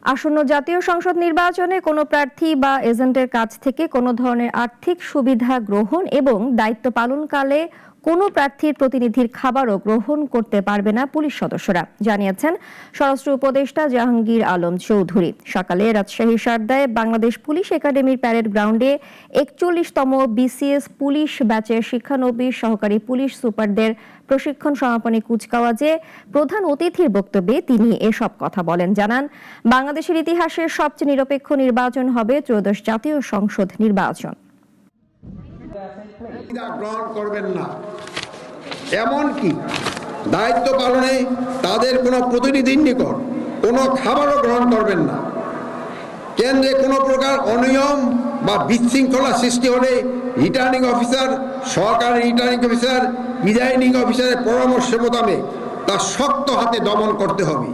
আসন্ন জাতীয় সংসদ নির্বাচনে কোনো প্রার্থী বা এজেন্টের কাছ থেকে কোনো ধরনের আর্থিক সুবিধা গ্রহণ এবং দায়িত্ব পালনকালে কোনো প্রার্থীর প্রতিনিধির খাবারও গ্রহণ করতে পারবে না পুলিশ সদস্যরা, জানিয়েছেন স্বরাষ্ট্র উপদেষ্টা জাহাঙ্গীর আলম চৌধুরী। সকালে রাজশাহীর সারদায় বাংলাদেশ পুলিশ একাডেমির প্যারেড গ্রাউন্ডে ৪১তম বিসিএস পুলিশ ব্যাচের শিক্ষানবিশ সহকারী পুলিশ সুপারদের প্রশিক্ষণ সমাপনী কুচকাওয়াজে প্রধান অতিথির বক্তব্যে তিনি এসব কথা বলেন। জানান, বাংলাদেশের ইতিহাসের সবচেয়ে নিরপেক্ষ নির্বাচন হবে ত্রয়োদশ জাতীয় সংসদ নির্বাচন। গ্রহণ করবেন না, এমনকি দায়িত্ব পালনে তাদের কোনো প্রতিনিধির নিকট কোনো খাবারও গ্রহণ করবেন না। কেন্দ্রে কোনো প্রকার অনিয়ম বা বিশৃঙ্খলা সৃষ্টি হলে রিটার্নিং অফিসার, সহকারী রিটার্নিং অফিসার, প্রিজাইডিং অফিসারের পরামর্শ মোতাবেক তা শক্ত হাতে দমন করতে হবে।